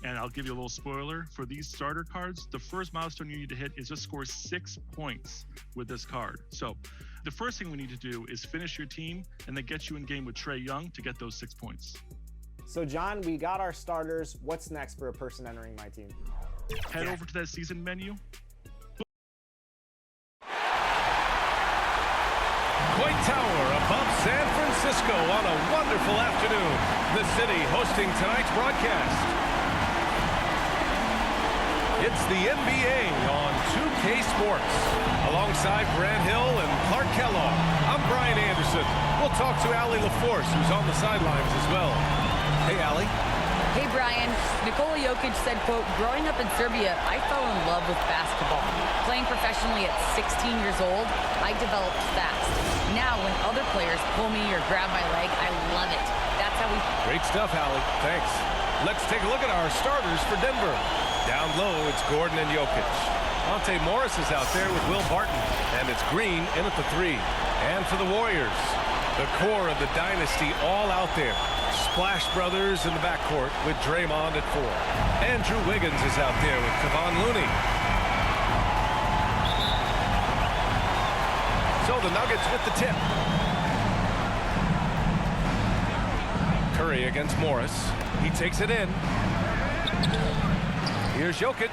And I'll give you a little spoiler for these starter cards. The first milestone you need to hit is just score 6 points with this card. So the first thing we need to do is finish your team and then get you in game with Trae Young to get those 6 points. So John, we got our starters. What's next for a person entering my team? Head over to that season menu. Coit Tower above San Francisco on a wonderful afternoon. The city hosting tonight's broadcast. It's the NBA on 2K Sports. Alongside Grant Hill and Clark Kellogg, I'm Brian Anderson. We'll talk to Allie LaForce, who's on the sidelines as well. Hey, Allie. Hey, Brian. Nikola Jokic said, quote, growing up in Serbia, I fell in love with basketball. Playing professionally at 16 years old, I developed fast. Now, when other players pull me or grab my leg, I love it. That's how we... Great stuff, Allie. Thanks. Let's take a look at our starters for Denver. Down low, it's Gordon and Jokic. Monte Morris is out there with Will Barton. And it's Green in at the 3. And for the Warriors, the core of the dynasty all out there. Splash Brothers in the backcourt with Draymond at 4. Andrew Wiggins is out there with Kevon Looney. So the Nuggets with the tip. Curry against Morris. He takes it in. Here's Jokic.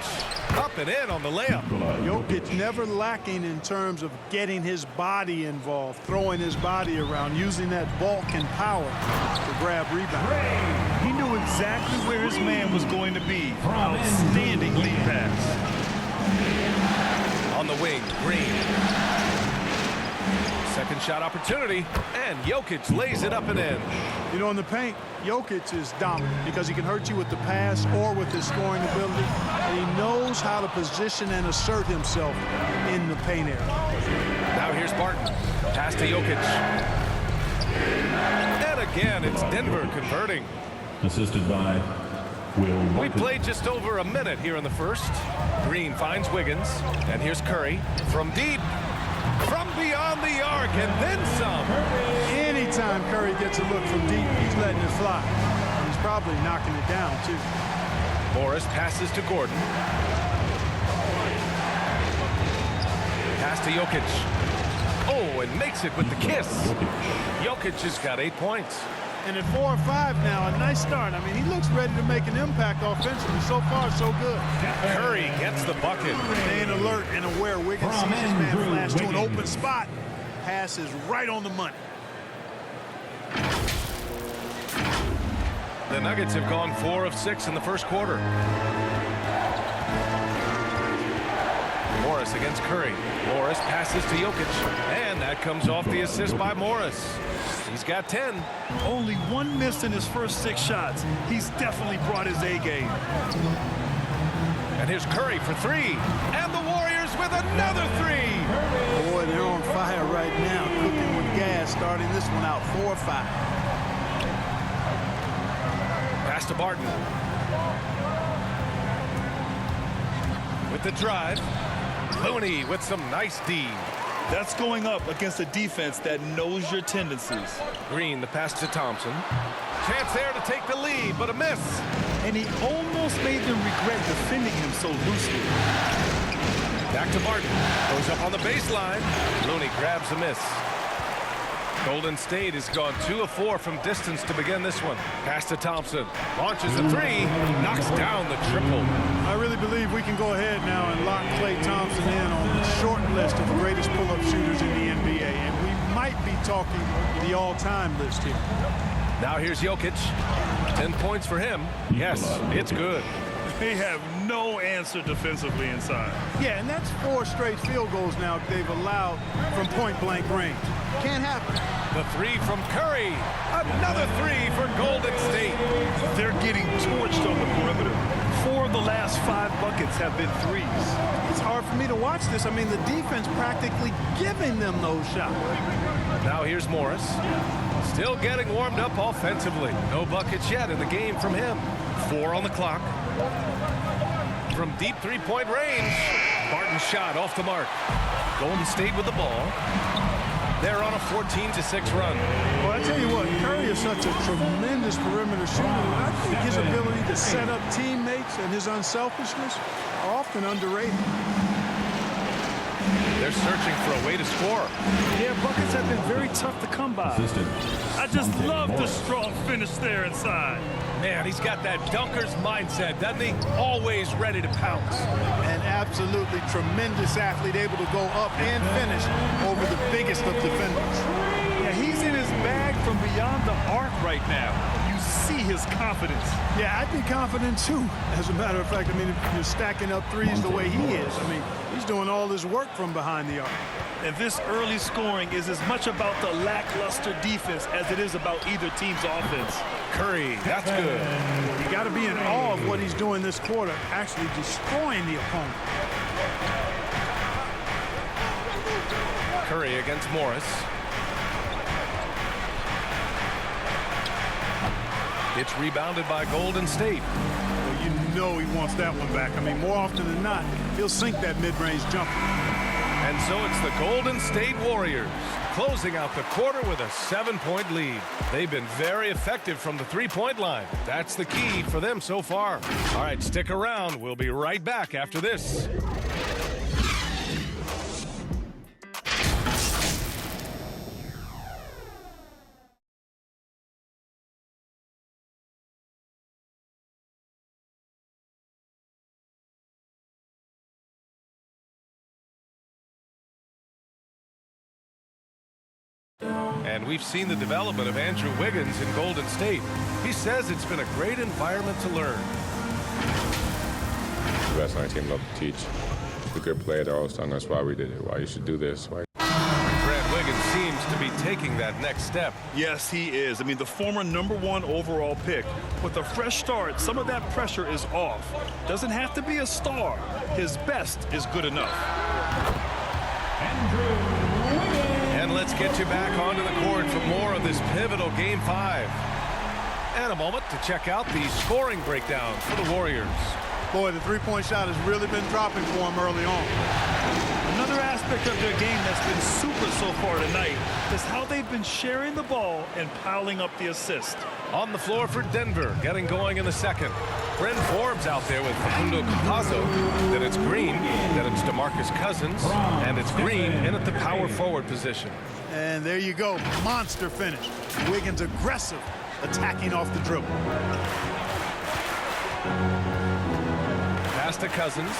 Up and in on the layup. Jokic never lacking in terms of getting his body involved, throwing his body around, using that bulk and power to grab rebounds. He knew exactly where his man was going to be. Outstanding lead pass. On the wing, Green. Second shot opportunity, and Jokic lays it up and in. You know, in the paint, Jokic is dominant because he can hurt you with the pass or with his scoring ability. And he knows how to position and assert himself in the paint area. Now here's Barton. Pass to Jokic. And again, it's Denver converting. Assisted by Will. We played just over a minute here in the first. Green finds Wiggins. And here's Curry from deep. From beyond the arc, and then some. Anytime Curry gets a look from deep, he's letting it fly. He's probably knocking it down, too. Morris passes to Gordon. Pass to Jokic. Oh, and makes it with the kiss. Jokic has got 8 points. And at 4 or 5 now, a nice start. I mean, he looks ready to make an impact offensively. So far, so good. Curry gets the bucket. Staying alert and aware. Wiggins sees his man flash to an open spot. Pass is right on the money. The Nuggets have gone 4 of 6 in the first quarter. Morris against Curry. Morris passes to Jokic. And that comes off the assist by Morris. He's got 10. Only 1 miss in his first 6 shots. He's definitely brought his A game. And here's Curry for 3. And the Warriors with another 3. Boy, they're on fire right now, cooking with gas, starting this one out 4 or 5. Pass to Barton. With the drive. Looney with some nice D. That's going up against a defense that knows your tendencies. Green, the pass to Thompson. Chance there to take the lead, but a miss. And he almost made them regret defending him so loosely. Back to Barton. Goes up on the baseline. Looney grabs a miss. Golden State has gone 2 of 4 from distance to begin this one. Pass to Thompson. Launches a 3. Knocks down the triple. I really believe we can go ahead now and lock Klay Thompson in on the short list of the greatest pull-up shooters in the NBA. And we might be talking the all-time list here. Now here's Jokic. 10 points for him. Yes, it's good. They have no answer defensively inside. Yeah, and that's 4 straight field goals now they've allowed from point-blank range. Can't happen. The 3 from Curry. Another 3 for Golden State. They're getting torched on the perimeter. 4 of the last 5 buckets have been threes. It's hard for me to watch this. I mean, the defense practically giving them those shots. Now here's Morris. Still getting warmed up offensively. No buckets yet in the game from him. 4 on the clock. From deep three-point range. Barton's shot off the mark. Golden State with the ball. They're on a 14-6 run. Well, I tell you what, Curry is such a tremendous perimeter shooter. I think his ability to set up teammates and his unselfishness are often underrated. They're searching for a way to score. Yeah, buckets have been very tough to come by. I just love the strong finish there inside. Man, he's got that dunker's mindset, doesn't he? Always ready to pounce. An absolutely tremendous athlete, able to go up and finish over the biggest of defenders. Yeah, he's in his bag from beyond the arc right now. You see his confidence. Yeah, I'd be confident too. As a matter of fact, I mean, if you're stacking up threes the way he is, I mean, he's doing all his work from behind the arc. And this early scoring is as much about the lackluster defense as it is about either team's offense. Curry, that's good. You got to be in awe of what he's doing this quarter, actually destroying the opponent. Curry against Morris. It's rebounded by Golden State. Well, you know he wants that one back. I mean, more often than not, he'll sink that mid-range jumper. And so it's the Golden State Warriors closing out the quarter with a 7-point lead. They've been very effective from the three-point line. That's the key for them so far. All right, stick around. We'll be right back after this. And we've seen the development of Andrew Wiggins in Golden State. He says it's been a great environment to learn. The best on our team love to teach. The good player, they're always telling us why we did it, why you should do this. Why. Grant Wiggins seems to be taking that next step. Yes, he is. I mean, the former #1 overall pick. With a fresh start, some of that pressure is off. Doesn't have to be a star. His best is good enough. And let's get you back onto the court for more of this pivotal Game 5. And a moment to check out the scoring breakdown for the Warriors. Boy, the three-point shot has really been dropping for him early on. Another aspect of their game that's been super so far tonight is how they've been sharing the ball and piling up the assist. On the floor for Denver, getting going in the second. Bryn Forbes out there with Facundo Campazzo. Then it's Green, then it's DeMarcus Cousins, and it's Green in at the power forward position. And there you go, monster finish. Wiggins aggressive, attacking off the dribble. Pass to Cousins.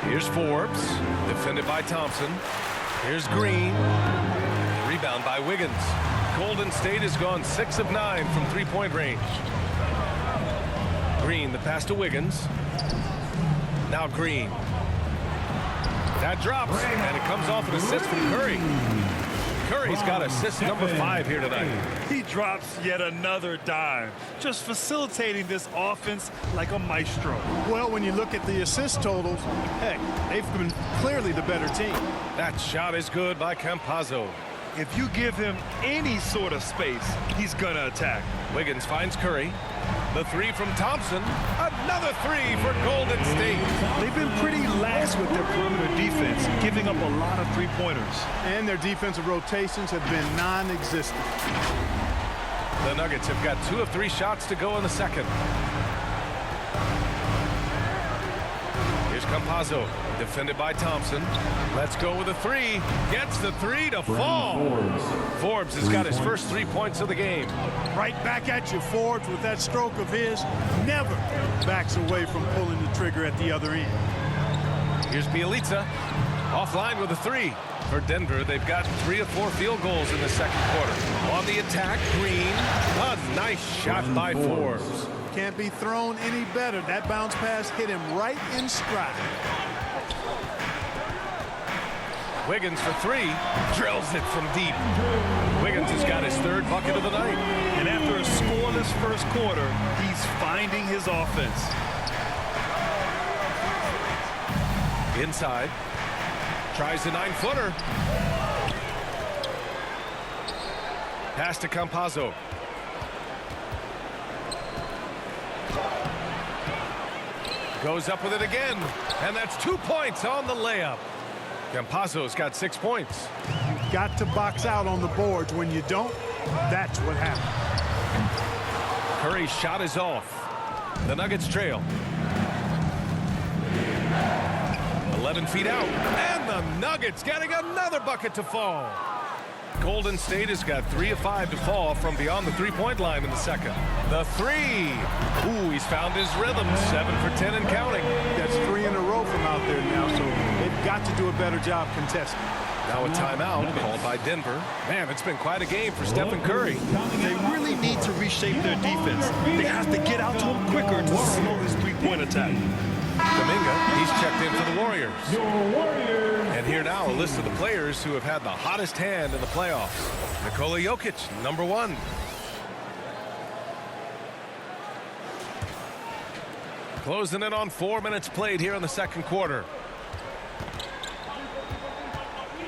Here's Forbes, defended by Thompson. Here's Green. Rebound by Wiggins. Golden State has gone 6 of 9 from three-point range. Green, the pass to Wiggins. Now Green. That drops, and it comes off an assist from Curry. Curry's got assist number 5 here tonight. He drops yet another dime, just facilitating this offense like a maestro. Well, when you look at the assist totals, heck, they've been clearly the better team. That shot is good by Campazzo. If you give him any sort of space, he's gonna attack. Wiggins finds Curry. The three from Thompson. Another three for Golden State. They've been pretty lax with their perimeter defense, giving up a lot of three-pointers. And their defensive rotations have been non-existent. The Nuggets have got 2 of 3 shots to go in the second. Here's Campazzo, defended by Thompson. Let's go with a 3. Gets the 3 to fall. Forbes has got his first 3 points of the game. Right back at you, Forbes, with that stroke of his. Never backs away from pulling the trigger at the other end. Here's Bjelica, offline with a 3. For Denver, they've got 3 of 4 field goals in the second quarter. On the attack, Green. A nice shot by Forbes. Can't be thrown any better. That bounce pass hit him right in stride. Wiggins for 3. Drills it from deep. Wiggins has got his 3rd bucket of the night. And after a scoreless first quarter, he's finding his offense. Inside. Tries the 9-footer. Pass to Campazzo. Goes up with it again. And that's 2 points on the layup. Campazzo's got 6 points. You've got to box out on the boards. When you don't, that's what happens. Curry's shot is off. The Nuggets trail. 11 feet out. And the Nuggets getting another bucket to fall. Golden State has got 3 of 5 to fall from beyond the three-point line in the second. The three. Ooh, he's found his rhythm. 7 for 10 and counting. That's 3 in a row from out there now, so they've got to do a better job contesting. Now a timeout called by Denver. Man, it's been quite a game for Stephen Curry. They really need to reshape their defense. They have to get out to him quicker to slow his three-point attack. Kuminga, he's checked in for the Warriors. And here now a list of the players who have had the hottest hand in the playoffs. Nikola Jokic, number 1. Closing in on 4 minutes played here in the second quarter.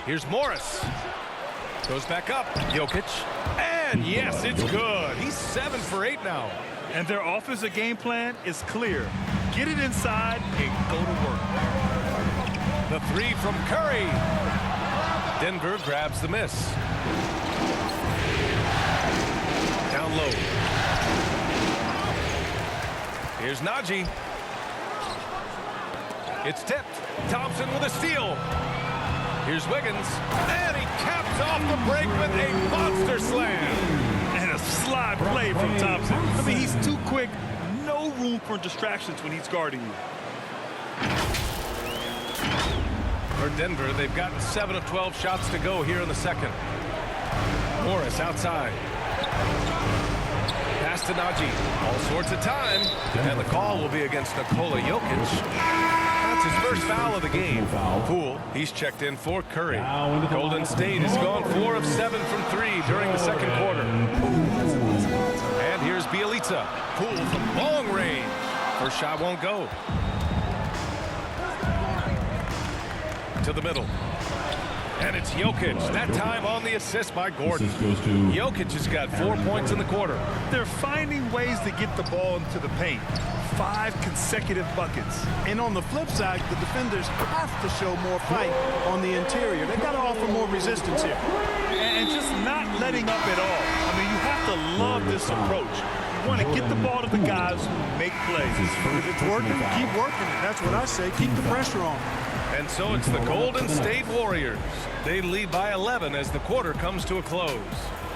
Here's Morris. Goes back up. Jokic. And yes, it's good. He's 7 for 8 now. And their offensive game plan is clear. Get it inside and go to work. The three from Curry. Denver grabs the miss. Down low. Here's Najee. It's tipped. Thompson with a steal. Here's Wiggins. And he caps off the break with a monster slam. And a slide play from Thompson. I mean, he's too quick. No room for distractions when he's guarding you. For Denver, they've gotten 7 of 12 shots to go here in the second. Morris outside. Pass to Najee. All sorts of time. And the call will be against Nikola Jokic. That's his first foul of the game. Poole, he's checked in for Curry. Golden State has gone 4 of 7 from 3 during the second quarter. And here's Bjelica. Poole from long range. First shot won't go. To the middle. And it's Jokic. That time on the assist by Gordon. Jokic has got 4 points in the quarter. They're finding ways to get the ball into the paint. 5 consecutive buckets. And on the flip side, the defenders have to show more fight on the interior. They've got to offer more resistance here. And just not letting up at all. I mean, you have to love this approach. You want to get the ball to the guys who make plays. If it's working, keep working it. That's what I say. Keep the pressure on. And so it's the Golden State Warriors. They lead by 11 as the quarter comes to a close.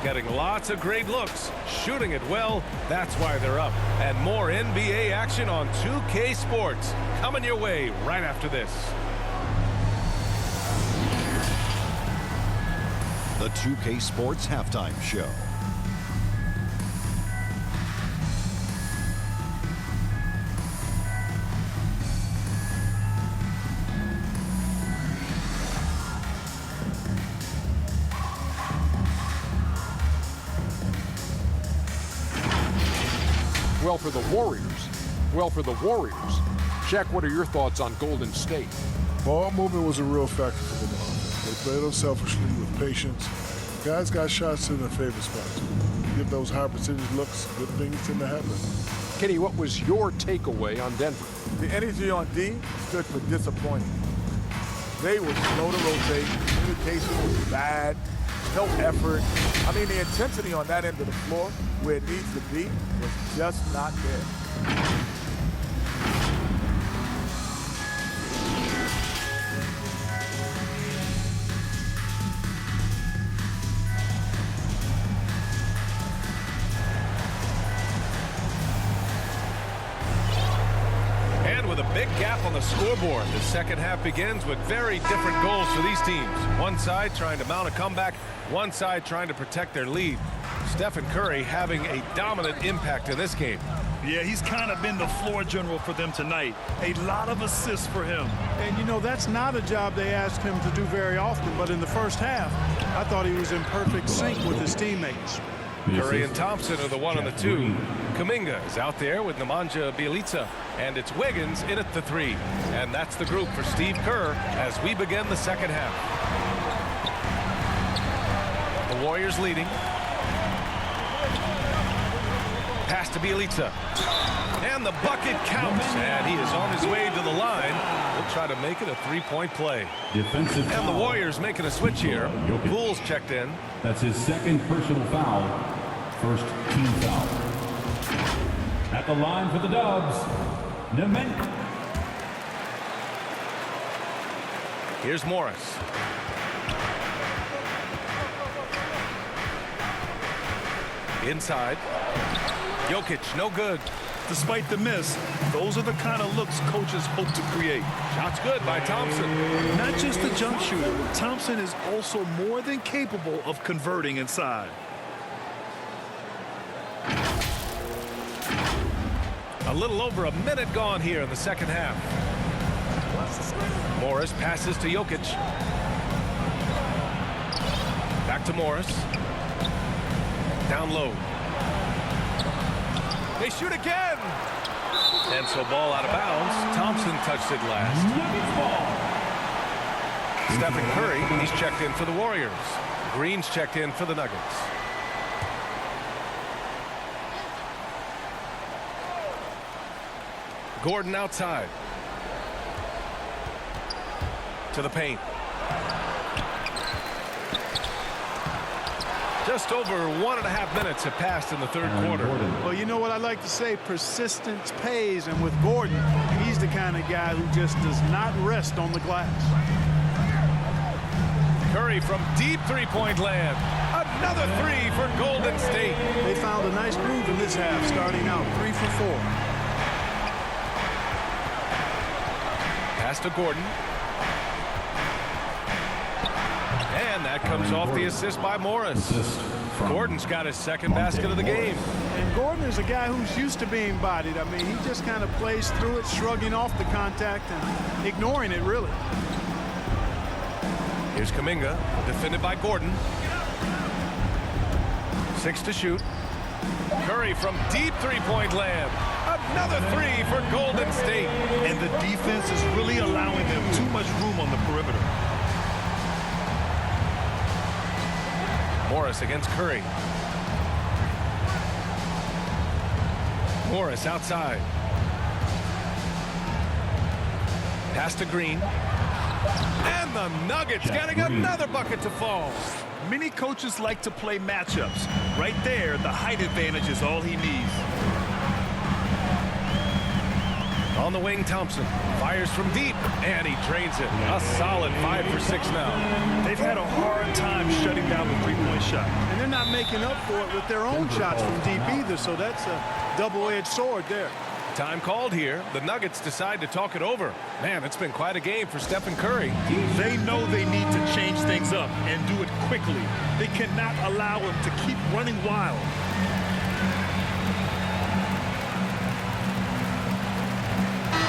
Getting lots of great looks, shooting it well, that's why they're up. And more NBA action on 2K Sports coming your way right after this. The 2K Sports Halftime Show. Well for the Warriors. Jack, what are your thoughts on Golden State? Ball movement was a real factor for them. They played unselfishly with patience. Guys got shots in their favorite spots. Give those high percentage looks, good things tend to happen. Kenny, what was your takeaway on Denver? The energy on D stood for disappointing. They were slow to rotate. Communication was bad. No effort. I mean, the intensity on that end of the floor, where it needs to be, was just not there. Big gap on the scoreboard. The second half begins with very different goals for these teams. One side trying to mount a comeback, one side trying to protect their lead. Stephen Curry having a dominant impact in this game. Yeah, he's kind of been the floor general for them tonight. A lot of assists for him. And, you know, that's not a job they asked him to do very often, but in the first half, I thought he was in perfect sync with his teammates. Curry and Thompson are the 1 and the 2. Kuminga is out there with Nemanja Bjelica, and it's Wiggins in at the 3. And that's the group for Steve Kerr as we begin the second half. The Warriors leading. Pass to Bielitsa. And the bucket counts. And he is on his way to the line. He'll try to make it a three-point play. Defensive And the foul. Warriors making a switch here. Jokic. Poole's checked in. That's his second personal foul. First team foul. At the line for the Dubs, Nemanja. Here's Morris. Inside. Jokic, no good. Despite the miss, those are the kind of looks coaches hope to create. Shots good by Thompson. Not just the jump shooter, Thompson is also more than capable of converting inside. A little over a minute gone here in the second half. Morris passes to Jokic. Back to Morris. Down low. They shoot again. And so ball out of bounds. Thompson touched it last. Stephen Curry, he's checked in for the Warriors. Green's checked in for the Nuggets. Gordon outside. To the paint. Just over 1.5 minutes have passed in the third quarter. Well, you know what I like to say? Persistence pays. And with Gordon, he's the kind of guy who just does not rest on the glass. Curry from deep three-point land. Another three for Golden State. They found a nice groove in this half, starting out 3 for 4. Pass to Gordon. And that comes off the assist by Morris. Gordon's got his second basket of the game. And Gordon is a guy who's used to being bodied. I mean, he just kind of plays through it, shrugging off the contact and ignoring it, really. Here's Kuminga, defended by Gordon. 6 to shoot. Curry from deep three-point land. Another three for Golden State. And the defense is really allowing them too much room on the perimeter. Morris against Curry. Morris outside. Pass to Green. And the Nuggets getting another bucket to fall. Many coaches like to play matchups. Right there, the height advantage is all he needs. On the wing, Thompson fires from deep, and he drains it. A solid 5 for 6 now. They've had a hard time shutting down the three-point shot. And they're not making up for it with their own shots from deep either, so that's a double-edged sword there. Time called here. The Nuggets decide to talk it over. Man, it's been quite a game for Stephen Curry. They know they need to change things up and do it quickly. They cannot allow him to keep running wild.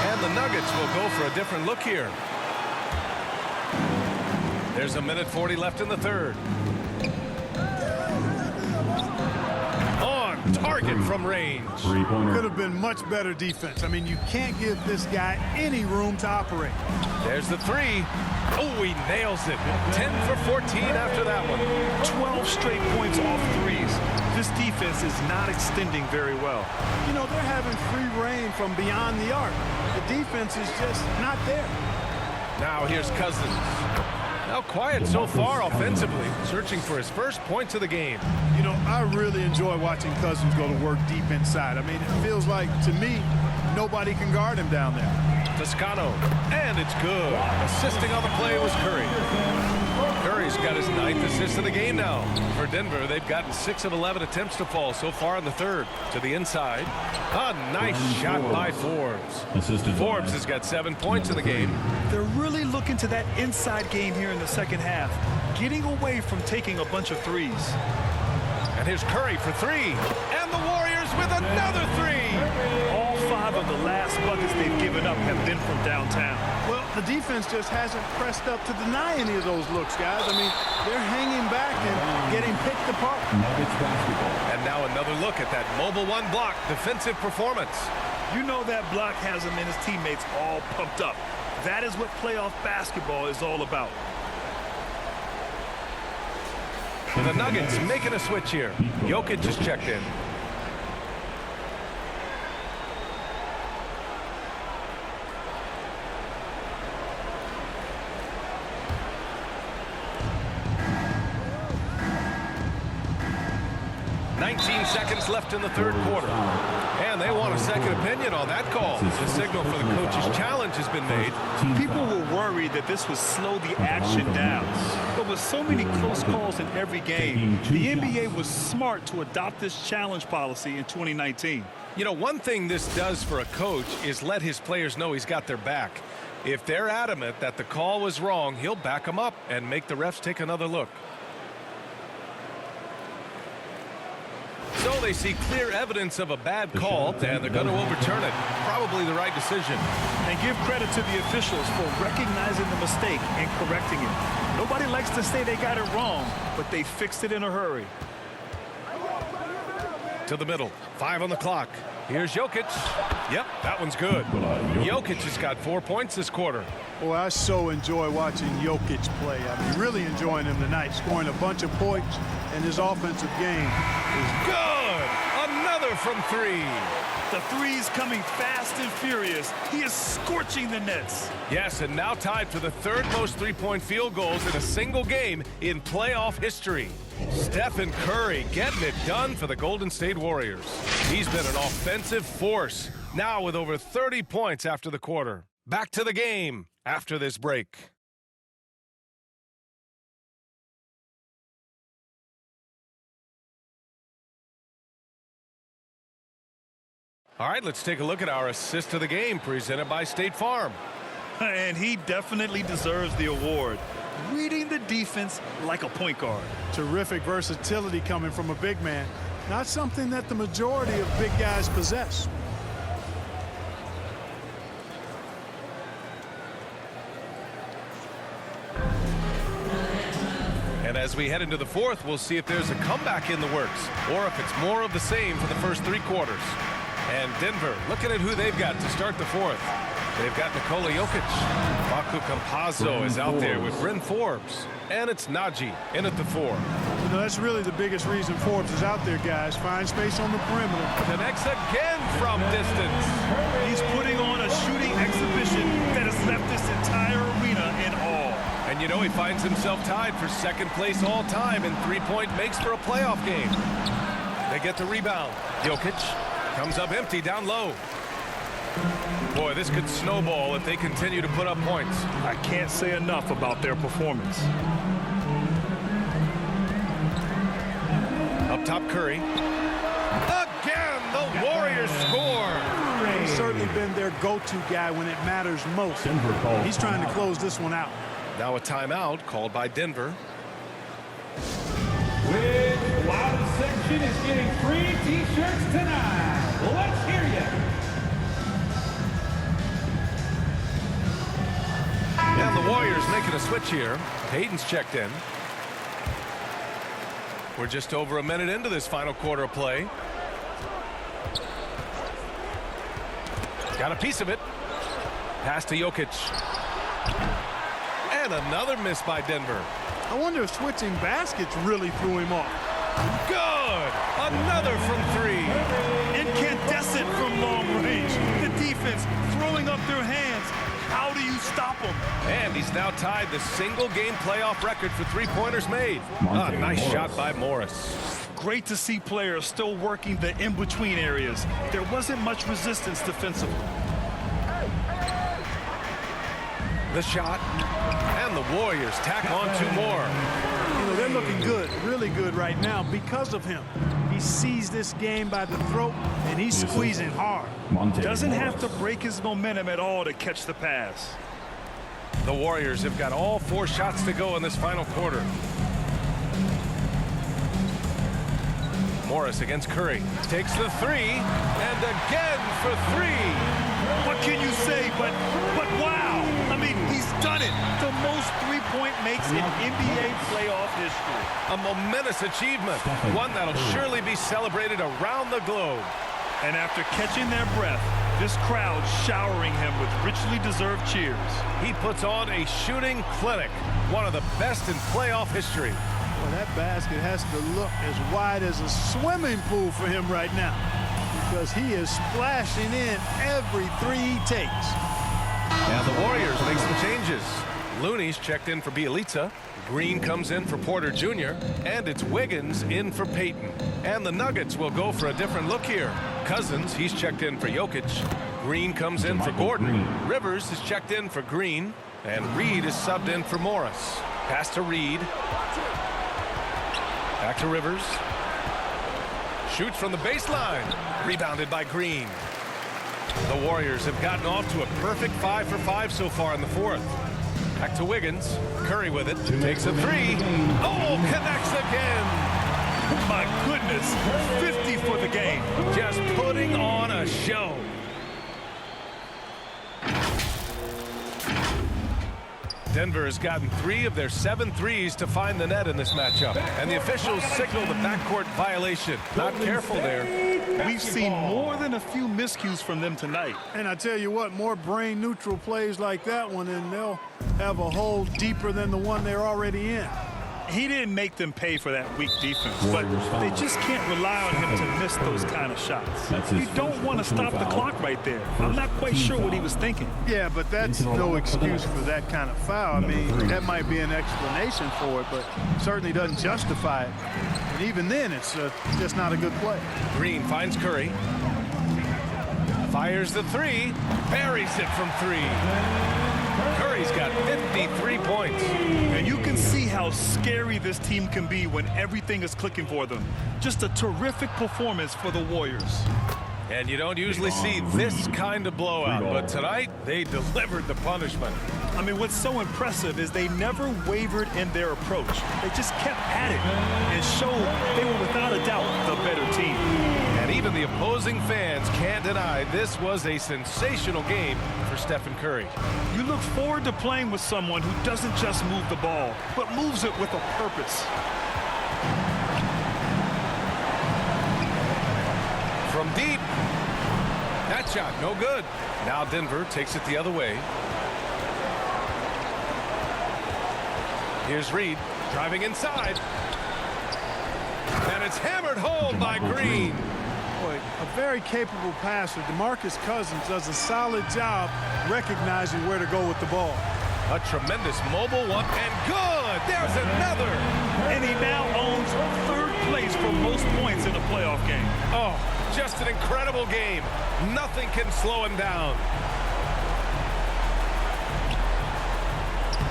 And the Nuggets will go for a different look here. There's 1:40 left in the third. On target from range. Could have been much better defense. I mean, you can't give this guy any room to operate. There's the three. Oh, he nails it. 10 for 14 after that one. 12 straight points off threes. This defense is not extending very well. You know, they're having free reign from beyond the arc. The defense is just not there. Now here's Cousins. Now quiet so far offensively, searching for his first points of the game. You know, I really enjoy watching Cousins go to work deep inside. I mean, it feels like, to me, nobody can guard him down there. Toscano, and it's good. Assisting on the play was Curry. Curry's got his 9th assist of the game now. For Denver, they've gotten 6 of 11 attempts to fall so far in the third. To the inside. A nice shot by Forbes. Forbes has got 7 points in the game. They're really looking to that inside game here in the second half, getting away from taking a bunch of threes. And here's Curry for 3. And the Warriors with another 3. All 5 of the last buckets they've given up have been from downtown. Well, the defense just hasn't pressed up to deny any of those looks, guys. I mean, they're hanging back and getting picked apart. And now another look at that mobile one block defensive performance. You know that block has him and his teammates all pumped up. That is what playoff basketball is all about. The Nuggets making a switch here. Jokic is checked in. 19 seconds left in the third quarter. And they want a second opinion on that call. The signal for the coach's challenge has been made. People were worried that this would slow the action down. But with so many close calls in every game, the NBA was smart to adopt this challenge policy in 2019. You know, one thing this does for a coach is let his players know he's got their back. If they're adamant that the call was wrong, he'll back them up and make the refs take another look. So they see clear evidence of a bad call, and they're going to overturn it. Probably the right decision. And give credit to the officials for recognizing the mistake and correcting it. Nobody likes to say they got it wrong, but they fixed it in a hurry. To the middle. 5 on the clock. Here's Jokic. Yep, that one's good. Jokic has got 4 points this quarter. Boy, I so enjoy watching Jokic play. I mean, really enjoying him tonight, scoring a bunch of points, and his offensive game is good. Another from 3. The three's coming fast and furious. He is scorching the Nets. Yes, and now tied for the third most three-point field goals in a single game in playoff history. Stephen Curry getting it done for the Golden State Warriors. He's been an offensive force, now with over 30 points after the quarter. Back to the game after this break. All right, let's take a look at our assist of the game presented by State Farm. And he definitely deserves the award. Reading the defense like a point guard. terrific versatility coming from a big man. Not something that the majority of big guys possess. And as we head into the fourth, we'll see if there's a comeback in the works or if it's more of the same for the first three quarters. And Denver looking at who they've got to start the fourth. They've got Nikola Jokic. Facu Campazzo is out there with Bryn Forbes. And it's Najee in at the 4. You know, that's really the biggest reason Forbes is out there, guys. Find space on the perimeter. Connects again from distance. He's putting on a shooting exhibition that has left this entire arena in awe. And you know, he finds himself tied for second place all time in three-point makes for a playoff game. They get the rebound. Jokic comes up empty down low. Boy, this could snowball if they continue to put up points. I can't say enough about their performance. Up top, Curry. Again, the Warriors score. He's certainly been their go-to guy when it matters most. He's trying to close this one out. Now a timeout called by Denver. Which Wild section is getting free T-shirts tonight? Let's hear you. And the Warriors making a switch here. Hayden's checked in. We're just over a minute into this final quarter of play. Got a piece of it. Pass to Jokic. And another miss by Denver. I wonder if switching baskets really threw him off. Good. Another from 3. Incandescent from long range. The defense throwing up their hands. How do you stop him? And he's now tied the single-game playoff record for three-pointers made. Nice shot by Morris. Great to see players still working the in-between areas. There wasn't much resistance defensively. The shot. And the Warriors tack on 2 more. You know, they're looking good, really good right now because of him. He sees this game by the throat, and he's squeezing hard. Doesn't have to break his momentum at all to catch the pass. The Warriors have got all 4 shots to go in this final quarter. Morris against Curry. Takes the 3, and again for 3. What can you say but wow? I mean, he's done it. The most three-point makes in NBA playoff history. A momentous achievement. One that'll surely be celebrated around the globe. And after catching their breath, this crowd showering him with richly deserved cheers. He puts on a shooting clinic. One of the best in playoff history. Well, that basket has to look as wide as a swimming pool for him right now, because he is splashing in every 3 he takes. And the Warriors make some changes. Looney's checked in for Bielitsa. Green comes in for Porter Jr. And it's Wiggins in for Payton. And the Nuggets will go for a different look here. Cousins, he's checked in for Jokic. Green comes in for Gordon. Rivers is checked in for Green. And Reed is subbed in for Morris. Pass to Reed. Back to Rivers. Shoots from the baseline. Rebounded by Green. The Warriors have gotten off to a perfect 5 for 5 so far in the fourth. Back to Wiggins. Curry with it. Takes a three. Oh, connects again. My goodness. 50 for the game. Just putting on a show. Denver has gotten 3 of their 7 threes to find the net in this matchup. And the officials signal the backcourt violation. Not careful there. We've seen more than a few miscues from them tonight. And I tell you what, more brain-neutral plays like that one, and they'll have a hole deeper than the one they're already in. He didn't make them pay for that weak defense, but they just can't rely on him to miss those kind of shots. You don't want to stop the clock right there. I'm not quite sure what he was thinking. Yeah, but that's no excuse for that kind of foul. I mean, that might be an explanation for it, but certainly doesn't justify it. And even then, it's just not a good play. Green finds Curry. Fires the three. Buries it from 3. Curry's got 53 points. And you can see how scary this team can be when everything is clicking for them. Just a terrific performance for the Warriors. And you don't usually see this kind of blowout, but tonight they delivered the punishment. I mean, what's so impressive is they never wavered in their approach. They just kept at it and showed they were without a doubt the better team. And even the opposing fans can't deny this was a sensational game for Stephen Curry. You look forward to playing with someone who doesn't just move the ball, but moves it with a purpose. From deep. That shot, no good. Now Denver takes it the other way. Here's Reed driving inside. And it's hammered home by Green. Boy, a very capable passer. DeMarcus Cousins does a solid job recognizing where to go with the ball. A tremendous mobile one, and good! There's another! And he now owns 3rd place for most points in a playoff game. Oh, just an incredible game. Nothing can slow him down.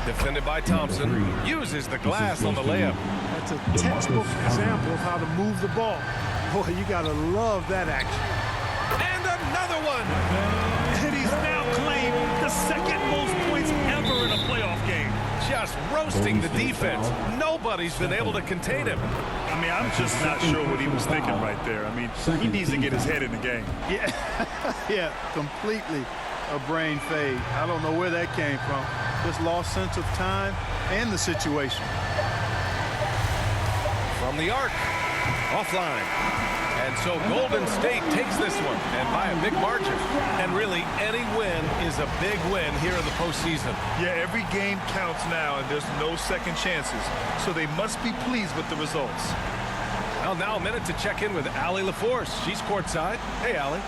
Defended by Thompson. Uses the glass on the layup. That's a textbook example of how to move the ball. Boy, you got to love that action. And another one! And he's now claimed the 2nd most points ever in a playoff game. Just roasting the defense. Nobody's been able to contain him. I mean, I'm just not sure what he was thinking right there. I mean, he needs to get his head in the game. Yeah, yeah, completely a brain fade. I don't know where that came from. Just lost sense of time and the situation. From the arc, offline. And so Golden State takes this one, and by a big margin. And really, any win is a big win here in the postseason. Yeah, every game counts now, and there's no second chances. So they must be pleased with the results. Well, now a minute to check in with Allie LaForce. She's courtside. Hey, Allie.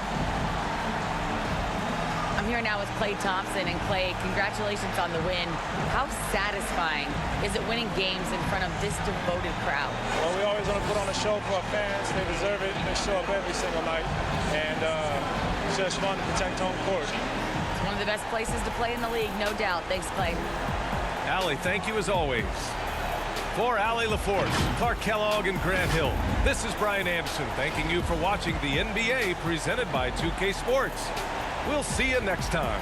I'm here now with Klay Thompson. And Klay, congratulations on the win. How satisfying is it winning games in front of this devoted crowd? Well, we always want to put on a show for our fans. They deserve it. They show up every single night. And it's just fun to protect home court. It's one of the best places to play in the league, no doubt. Thanks, Klay. Allie, thank you as always. For Allie LaForce, Clark Kellogg, and Grant Hill, this is Brian Anderson thanking you for watching the NBA presented by 2K Sports. We'll see you next time.